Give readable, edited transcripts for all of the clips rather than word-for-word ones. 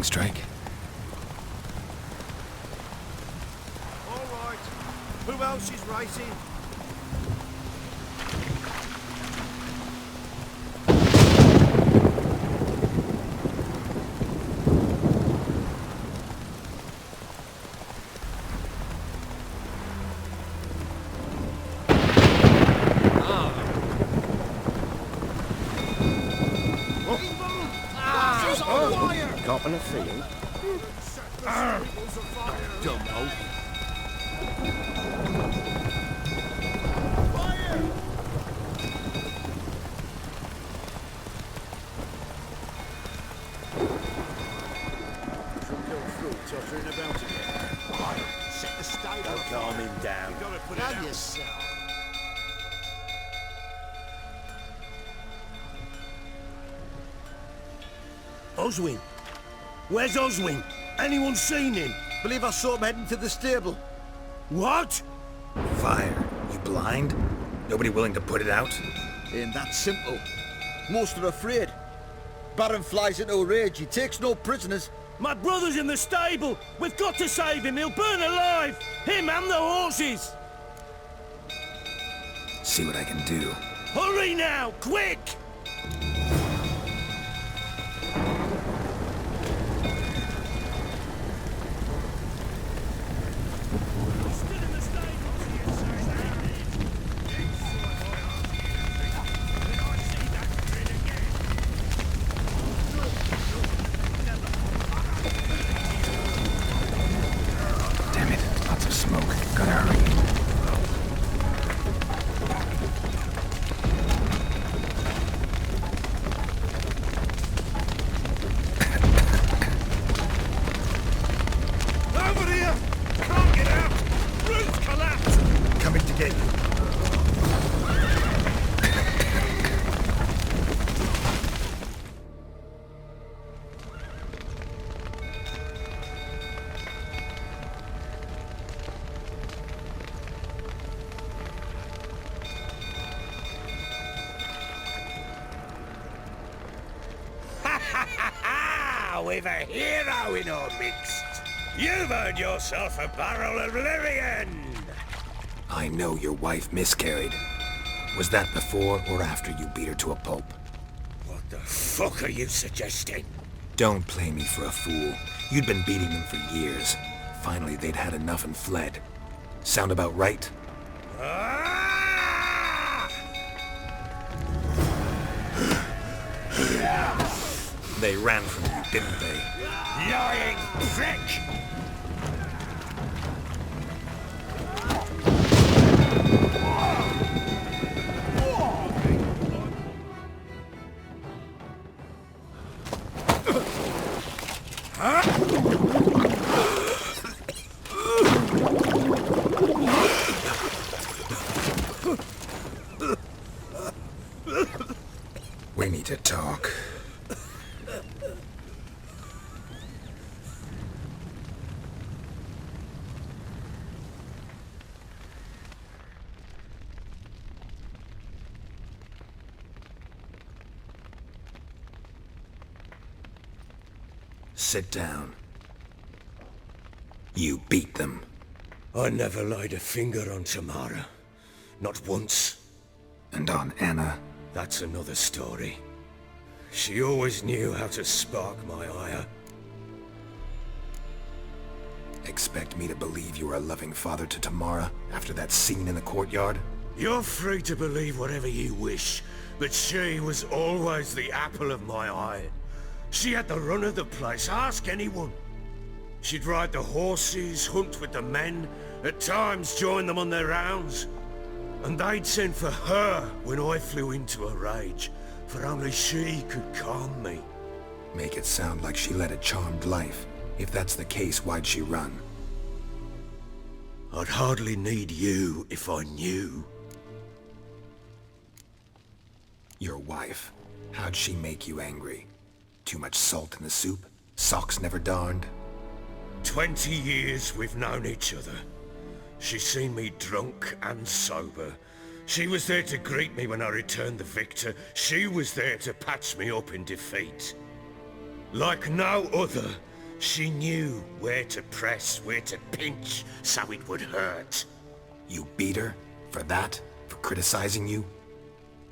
strike. All right. Who else is racing? Copping a fee. Dumbo. Tottering about again. Set the stable. Don't calm him down. You gotta put it out yourself. Oswin? Where's Oswin? Anyone seen him? Believe I saw him heading to the stable. What? Fire. You blind? Nobody willing to put it out? Ain't that simple. Most are afraid. Baron flies into a rage. He takes no prisoners. My brother's in the stable! We've got to save him! He'll burn alive! Him and the horses! See what I can do. Hurry now! Quick! Damn it, lots of smoke. Gotta hurry. Over here! Can't get out! Roof collapsed! Coming to get you. We've a hero in our midst! You've earned yourself a barrel of Lyrian! I know your wife miscarried. Was that before or after you beat her to a pulp? What the fuck are you suggesting? Don't play me for a fool. You'd been beating them for years. Finally, they'd had enough and fled. Sound about right? Ah! They ran from you, didn't they? Lying prick! We need to talk. Sit down. You beat them. I never laid a finger on Tamara. Not once. And on Anna. That's another story. She always knew how to spark my ire. Expect me to believe you were a loving father to Tamara after that scene in the courtyard? You're free to believe whatever you wish, but she was always the apple of my eye. She had the run of the place, ask anyone. She'd ride the horses, hunt with the men, at times join them on their rounds. And they'd send for her when I flew into a rage, for only she could calm me. Make it sound like she led a charmed life. If that's the case, why'd she run? I'd hardly need you if I knew. Your wife. How'd she make you angry? Too much salt in the soup? Socks never darned? 20 years we've known each other. She's seen me drunk and sober. She was there to greet me when I returned the victor. She was there to patch me up in defeat. Like no other, She knew where to press, where to pinch, so it would hurt. You beat her? For that? For criticizing you?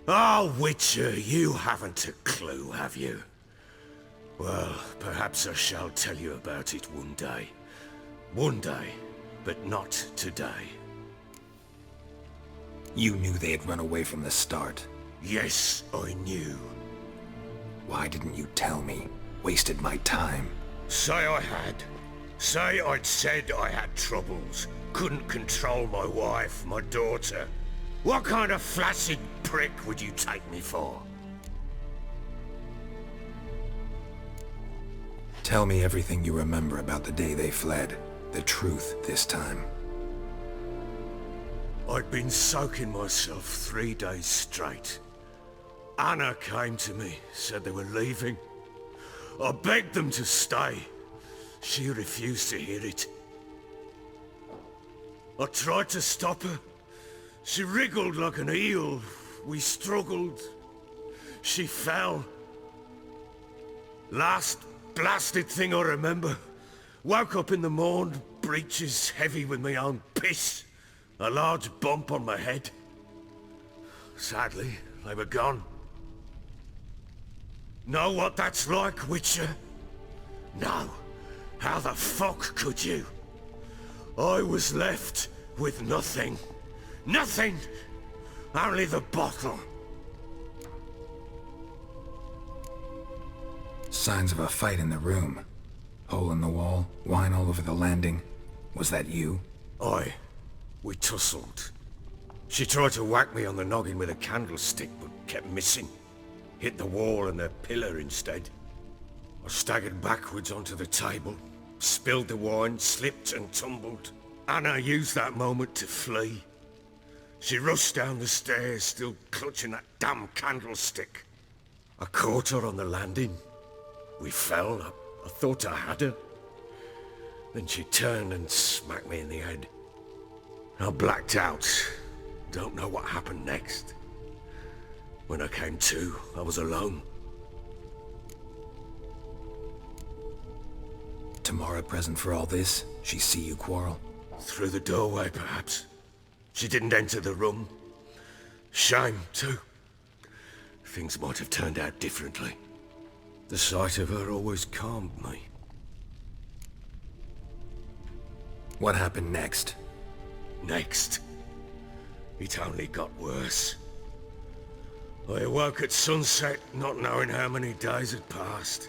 Oh, Witcher, you haven't a clue, have you? Well, perhaps I shall tell you about it one day. One day, but not today. You knew they had run away from the start. Yes, I knew. Why didn't you tell me? Wasted my time. Say I had. Say I'd said I had troubles. Couldn't control my wife, my daughter. What kind of flaccid prick would you take me for? Tell me everything you remember about the day they fled. The truth this time. I'd been soaking myself 3 days straight. Anna came to me, said they were leaving. I begged them to stay. She refused to hear it. I tried to stop her. She wriggled like an eel. We struggled. She fell. Last blasted thing I remember. Woke up in the morn, breeches heavy with my own piss. A large bump on my head. Sadly, they were gone. Know what that's like, Witcher? No. How the fuck could you? I was left with nothing. Nothing! Only the bottle. Signs of a fight in the room. Hole in the wall, wine all over the landing. Was that you? Aye. We tussled. She tried to whack me on the noggin with a candlestick, but kept missing. Hit the wall and the pillar instead. I staggered backwards onto the table, spilled the wine, slipped and tumbled. Anna used that moment to flee. She rushed down the stairs, still clutching that damn candlestick. I caught her on the landing. We fell. I thought I had her. Then she turned and smacked me in the head. I blacked out. Don't know what happened next. When I came to, I was alone. Tamara present for all this? She see you quarrel? Through the doorway, perhaps. She didn't enter the room. Shame, too. Things might have turned out differently. The sight of her always calmed me. What happened next? Next, it only got worse. I awoke at sunset, not knowing how many days had passed.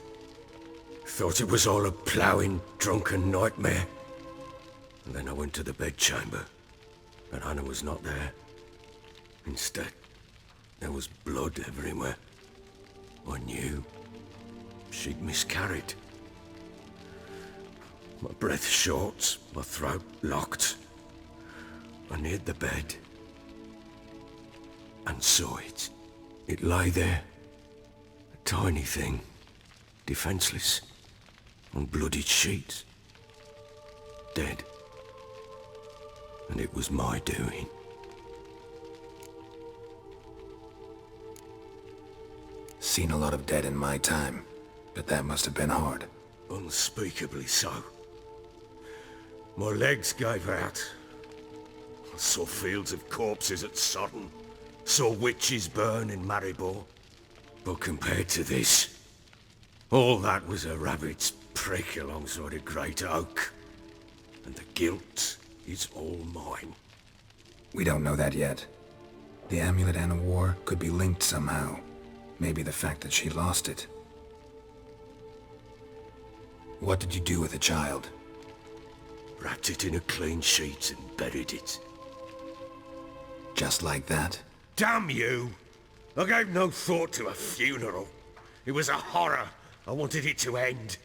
Thought it was all a ploughing, drunken nightmare. And then I went to the bedchamber, but Anna was not there. Instead, there was blood everywhere. I knew she'd miscarried. My breath short, my throat locked. I neared the bed and saw it. It lay there, a tiny thing, defenseless, on bloodied sheets, dead. And it was my doing. Seen a lot of dead in my time, but that must have been hard. Unspeakably so. My legs gave out. I saw fields of corpses at Sodden. Saw witches burn in Maribor. But compared to this, all that was a rabbit's prick alongside a great oak. And the guilt is all mine. We don't know that yet. The amulet Anna wore could be linked somehow. Maybe the fact that she lost it. What did you do with the child? Wrapped it in a clean sheet and buried it. Just like that? Damn you! I gave no thought to a funeral. It was a horror. I wanted it to end.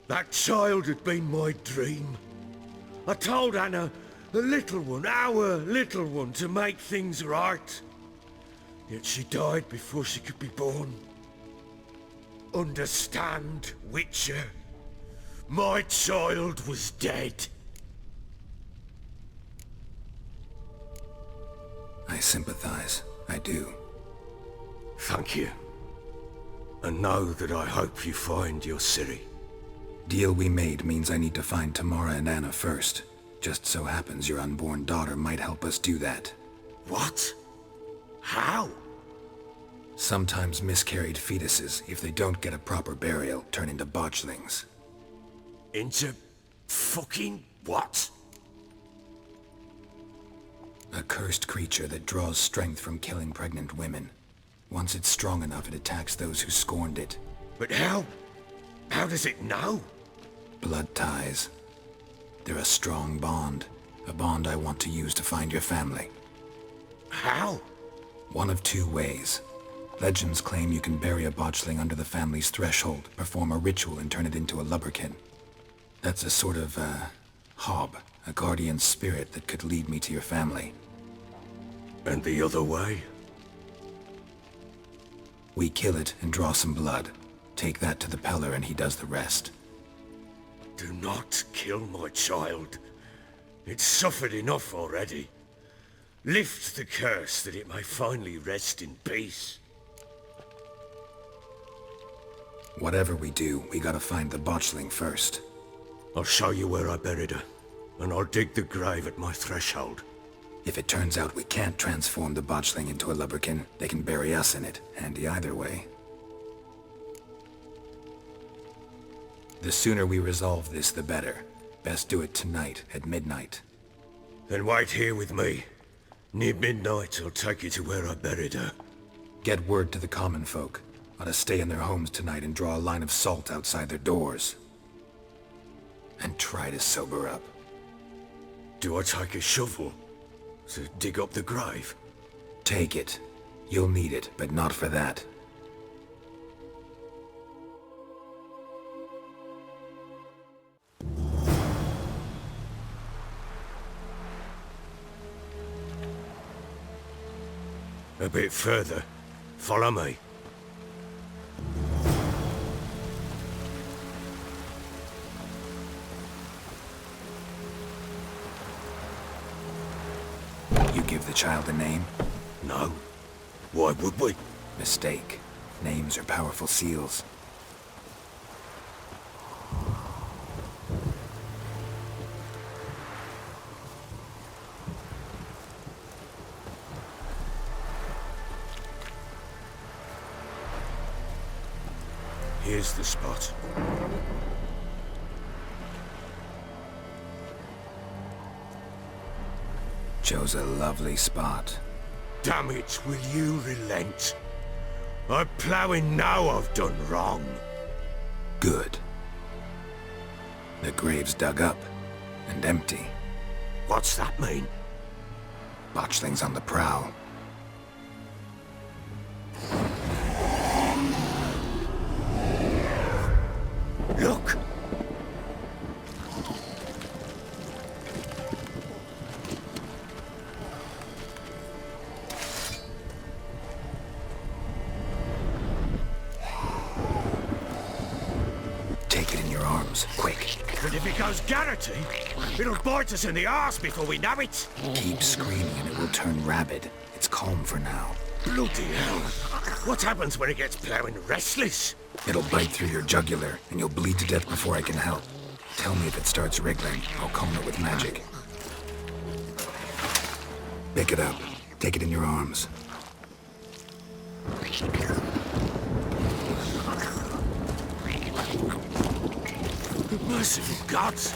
That child had been my dream. I told Anna, the little one, our little one, to make things right. Yet she died before she could be born. Understand, Witcher? My child was dead. I sympathize. I do. Thank you. And know that I hope you find your Ciri. Deal we made means I need to find Tamara and Anna first. Just so happens your unborn daughter might help us do that. What? How? Sometimes miscarried fetuses, if they don't get a proper burial, turn into botchlings. Into fucking what? A cursed creature that draws strength from killing pregnant women. Once it's strong enough, it attacks those who scorned it. But how? How does it know? Blood ties. They're a strong bond. A bond I want to use to find your family. How? One of two ways. Legends claim you can bury a botchling under the family's threshold, perform a ritual and turn it into a lubberkin. That's a sort of, hob, a guardian spirit that could lead me to your family. And the other way? We kill it and draw some blood. Take that to the Peller and he does the rest. Do not kill my child. It's suffered enough already. Lift the curse that it may finally rest in peace. Whatever we do, we gotta find the botchling first. I'll show you where I buried her, and I'll dig the grave at my threshold. If it turns out we can't transform the botchling into a lubberkin, they can bury us in it, handy either way. The sooner we resolve this, the better. Best do it tonight, at midnight. Then wait here with me. Near midnight, I'll take you to where I buried her. Get word to the common folk. Ought to stay in their homes tonight and draw a line of salt outside their doors. And try to sober up. Do I take a shovel to dig up the grave? Take it. You'll need it, but not for that. A bit further. Follow me. You give the child a name? No. Why would we? Mistake. Names are powerful seals. Here's the spot. Chose a lovely spot. Damn it, will you relent? I'm ploughing now I've done wrong. Good. The grave's dug up and empty. What's that mean? Botchling's on the prowl. Look! Take it in your arms, quick. But if it goes Garrity, it'll bite us in the arse before we know it. Keep screaming and it will turn rabid. It's calm for now. Bloody hell. What happens when it gets ploughing restless? It'll bite through your jugular, and you'll bleed to death before I can help. Tell me if it starts wriggling. I'll calm it with magic. Pick it up. Take it in your arms. Merciful gods!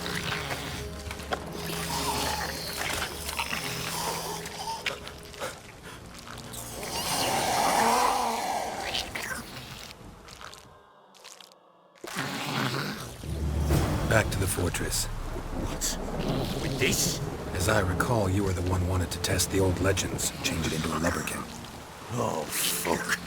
Back to the fortress. What? With this? As I recall, you were the one wanted to test the old legends, change it into a lubberkin. Oh, fuck.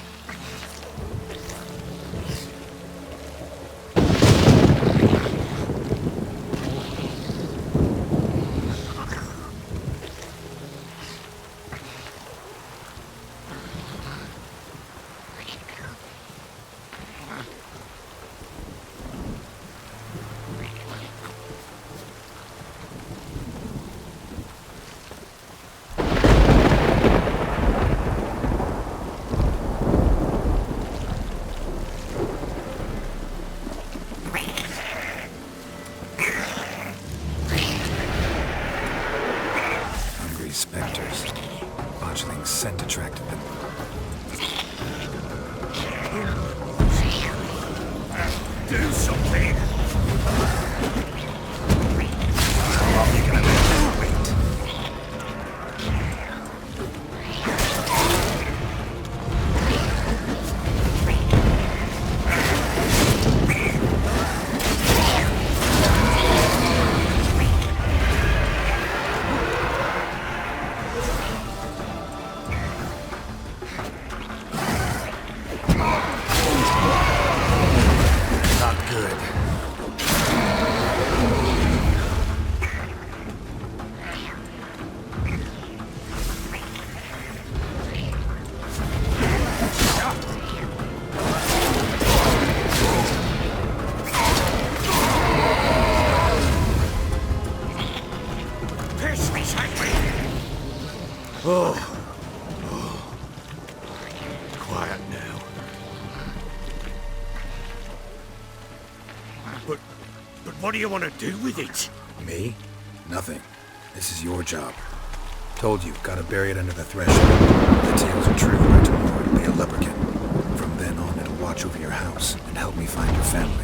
quiet now. But what do you want to do with it? Me? Nothing. This is your job. Told you, gotta bury it under the threshold. If the tales are true, by tomorrow it'll be a lubberkin. From then on, it'll watch over your house and help me find your family.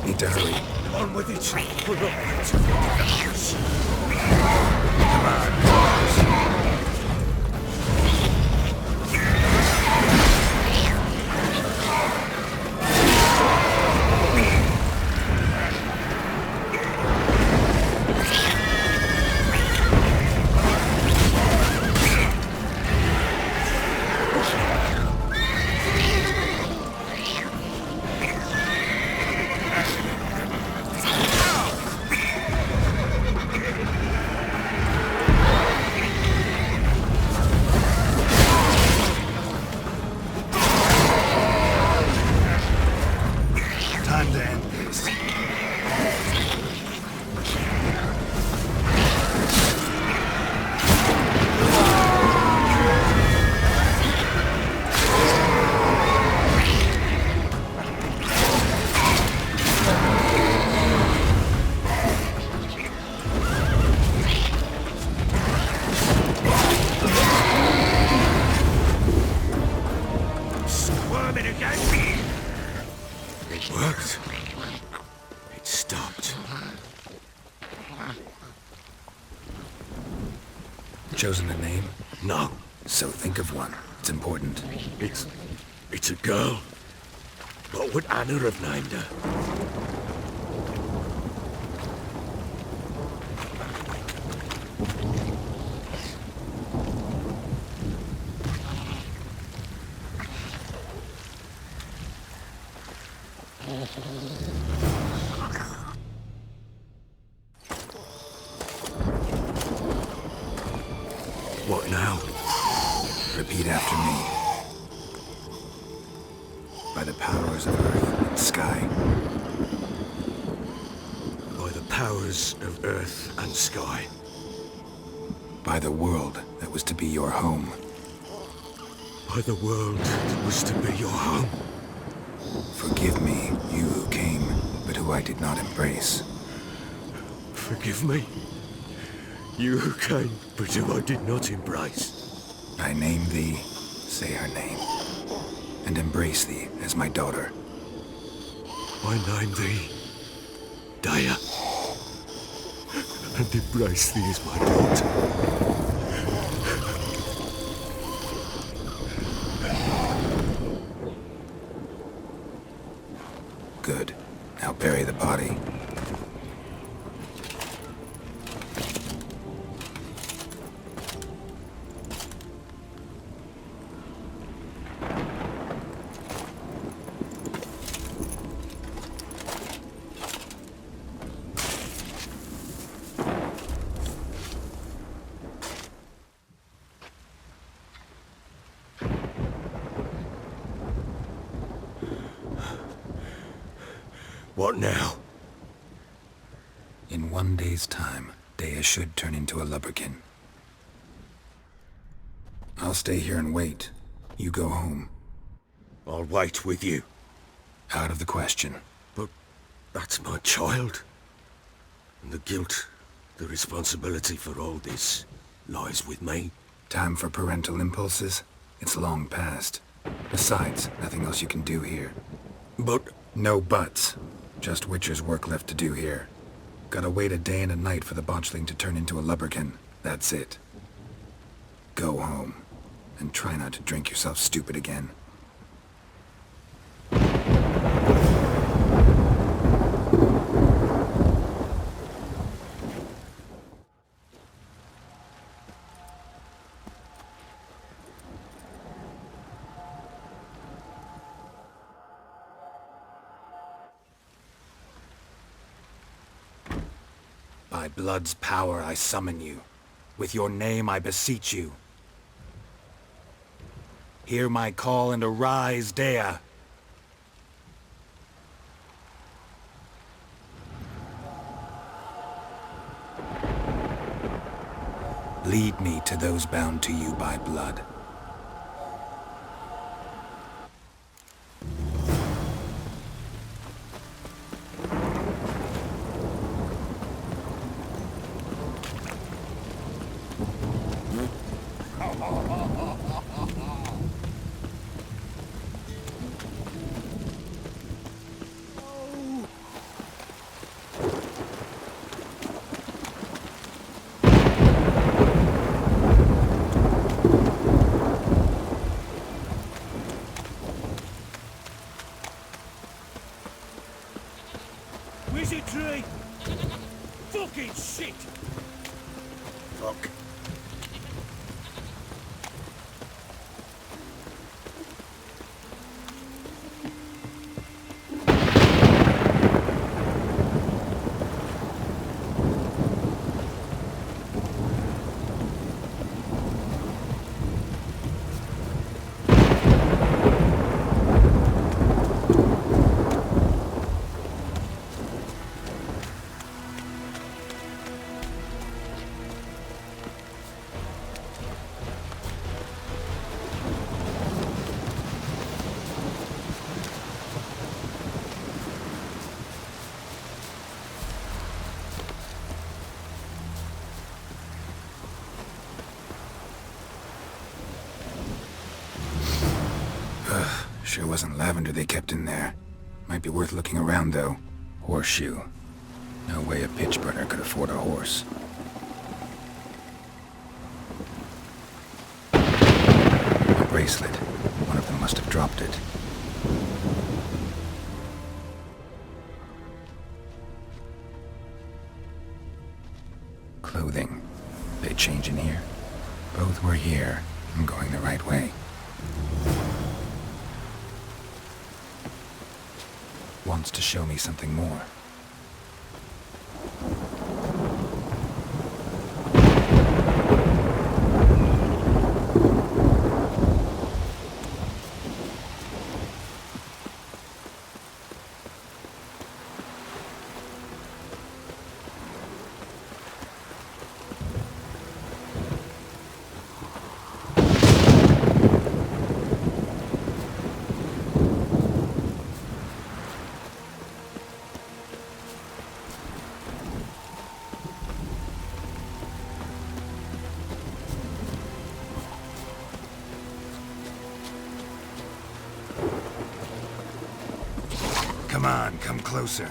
Need to hurry. On with it. We're not meant to leave the house. Come on. Time to end this. Squirming again. It worked. It stopped. Chosen a name? No, So think of one. It's important. it's a girl. What would Anna have named her? What now? Repeat after me. By the powers of earth and sky. By the powers of earth and sky. By the world that was to be your home. By the world that was to be your home. Forgive me, you who came, but who I did not embrace. Forgive me. You who came, but who I did not embrace. I name thee, say her name, and embrace thee as my daughter. I name thee Daya, and embrace thee as my daughter. Good. Now bury the body. What now? In 1 day's time, Dea should turn into a lubberkin. I'll stay here and wait. You go home. I'll wait with you. Out of the question. But that's my child. And the guilt, the responsibility for all this lies with me. Time for parental impulses? It's long past. Besides, nothing else you can do here. But No buts. Just Witcher's work left to do here. Gotta wait a day and a night for the botchling to turn into a lubberkin. That's it. Go home. And try not to drink yourself stupid again. By By blood's power I summon you. With your name I beseech you. Hear my call and arise, Dea! Lead me to those bound to you by blood. Wizard tree! Fucking shit! Fuck. Sure wasn't lavender they kept in there. Might be worth looking around, though. Horseshoe. No way a pitch burner could afford a horse. A bracelet. One of them must have dropped it. Clothing. They change in here? Both were here. I'm going the right way. Wants to show me something more. Come on, come closer.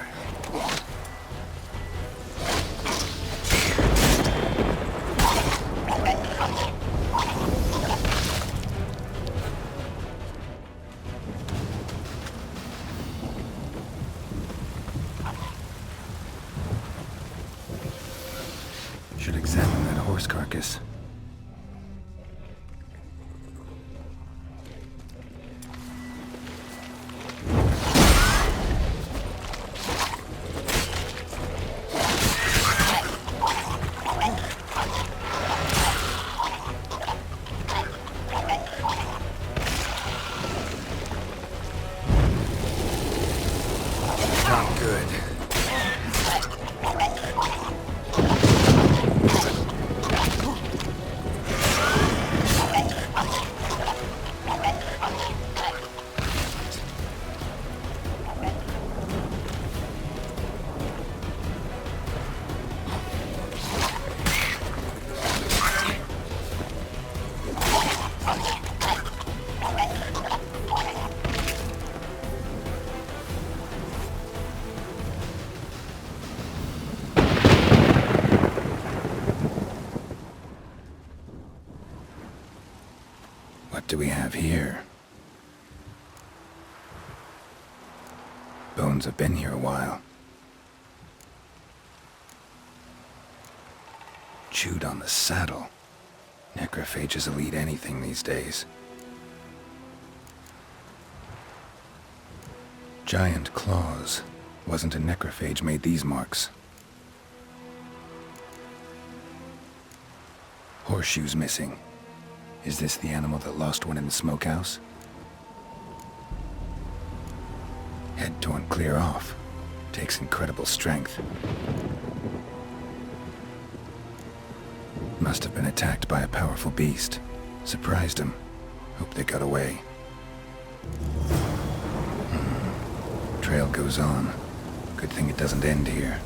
Should examine that horse carcass. Not good. What do we have here? Bones have been here a while. Chewed on the saddle. Necrophages will eat anything these days. Giant claws. Wasn't a necrophage made these marks. Horseshoes missing. Is this the animal that lost one in the smokehouse? Head torn clear off. Takes incredible strength. Must have been attacked by a powerful beast. Surprised him. Hope they got away. Trail goes on. Good thing it doesn't end here.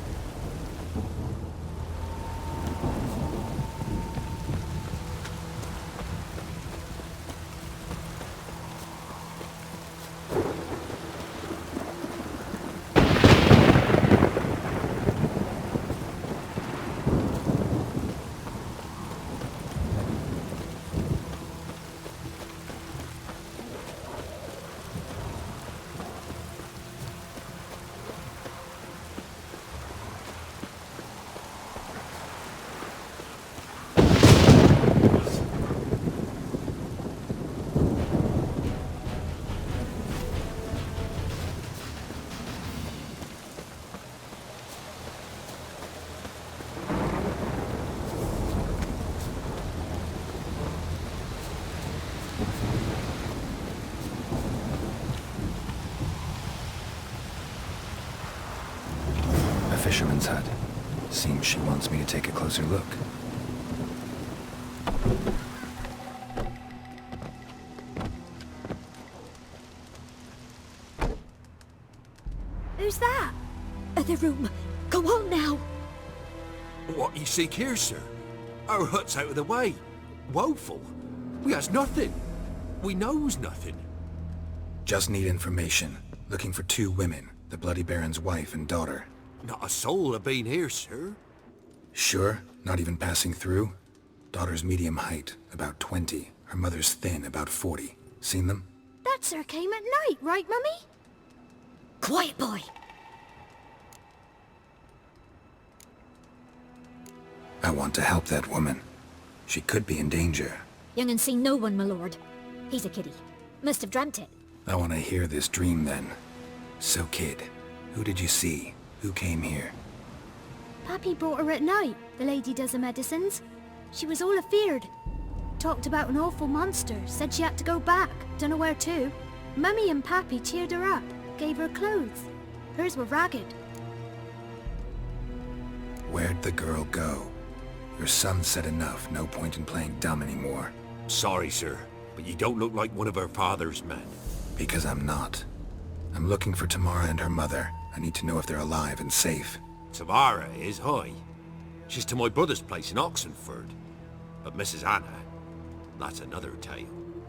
Fisherman's hut. Seems she wants me to take a closer look. Who's that? Other room. Go on now. What you seek here, sir? Our hut's out of the way. Woeful. We has nothing. We knows nothing. Just need information. Looking for 2 women. The Bloody Baron's wife and daughter. Not a soul have been here, sir. Sure? Not even passing through? Daughter's medium height, about 20. Her mother's thin, about 40. Seen them? That sir came at night, right, Mummy? Quiet, boy. I want to help that woman. She could be in danger. Young and seen no one, my lord. He's a kiddie. Must have dreamt it. I want to hear this dream then. So kid, who did you see? Who came here? Pappy brought her at night, the lady does the medicines. She was all afeared. Talked about an awful monster, said she had to go back, dunno where to. Mummy and Pappy cheered her up, gave her clothes. Hers were ragged. Where'd the girl go? Your son said enough, no point in playing dumb anymore. Sorry, sir, but you don't look like one of our father's men. Because I'm not. I'm looking for Tamara and her mother. I need to know if they're alive and safe. Tamara is, hi. She's to my brother's place in Oxenfurt. But Mrs. Anna, that's another tale.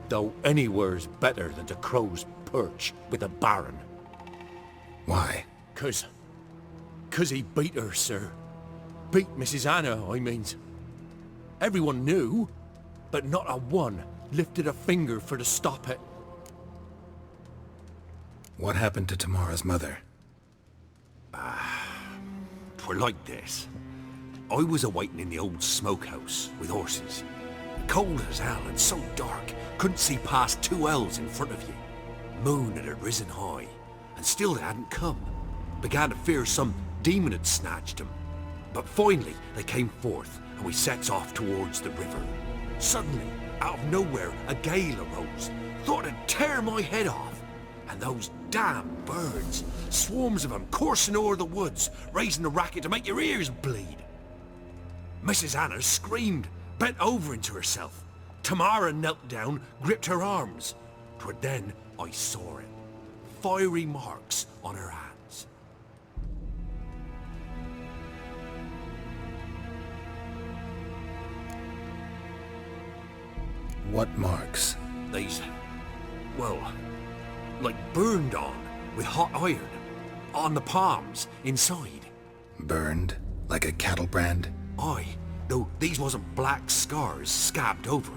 Though anywhere's better than to Crow's Perch with a baron. Why? 'Cause he beat her, sir. Beat Mrs. Anna, I means. Everyone knew, but not a one lifted a finger for to stop it. What happened to Tamara's mother? 'Twere like this. I was awaiting in the old smokehouse with horses. Cold as hell and so dark, couldn't see past 2 ells in front of you. Moon had risen high, and still they hadn't come. Began to fear some demon had snatched them. But finally they came forth, and we sets off towards the river. Suddenly, out of nowhere, a gale arose. Thought it'd tear my head off. And those damn birds, swarms of them coursing o'er the woods, raising a racket to make your ears bleed. Mrs. Anna screamed, bent over into herself. Tamara knelt down, gripped her arms. 'Twere then I saw it. Fiery marks on her hands. What marks? These, well, like burned on with hot iron. On the palms, inside. Burned? Like a cattle brand? Aye, though these wasn't black scars scabbed over.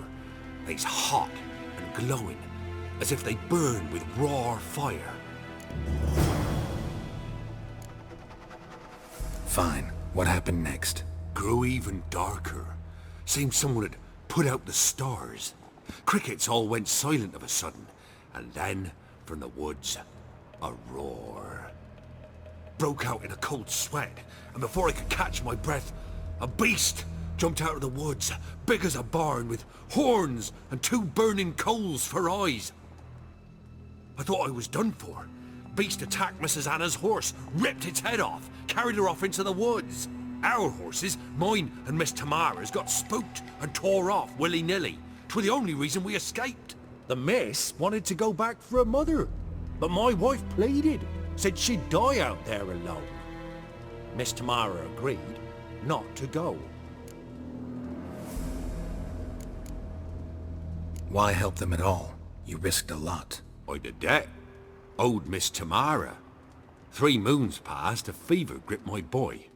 They's hot and glowing, as if they burned with raw fire. Fine. What happened next? Grew even darker. Seemed someone had put out the stars. Crickets all went silent of a sudden, and then, from the woods, a roar. Broke out in a cold sweat, and before I could catch my breath, a beast jumped out of the woods, big as a barn, with horns and 2 burning coals for eyes. I thought I was done for. Beast attacked Mrs. Anna's horse, ripped its head off, carried her off into the woods. Our horses, mine and Miss Tamara's, got spooked and tore off willy-nilly. 'Twere the only reason we escaped. The miss wanted to go back for her mother, but my wife pleaded, said she'd die out there alone. Miss Tamara agreed not to go. Why help them at all? You risked a lot. I did that. Owed Miss Tamara. 3 moons passed, a fever gripped my boy.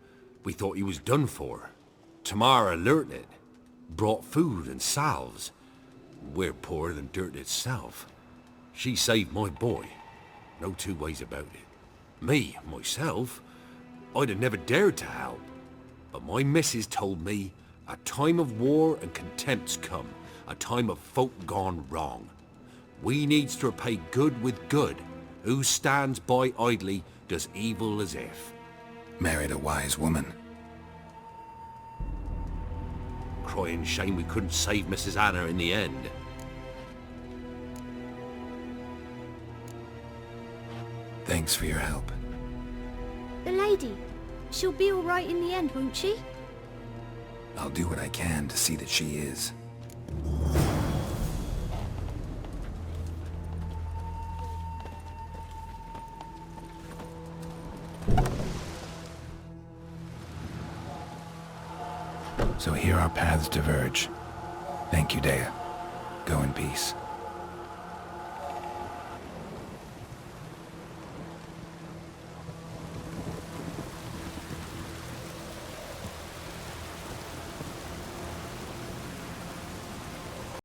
We thought he was done for. Tamara alerted, brought food and salves. We're poorer than dirt itself. She saved my boy. No 2 ways about it. Me, myself, I'd have never dared to help. But my missus told me a time of war and contempt's come. A time of folk gone wrong. We needs to repay good with good. Who stands by idly does evil as if. Married a wise woman. Crying shame we couldn't save Mrs. Anna in the end. Thanks for your help. The lady, she'll be all right in the end, won't she? I'll do what I can to see that she is. So here our paths diverge. Thank you, Dea. Go in peace.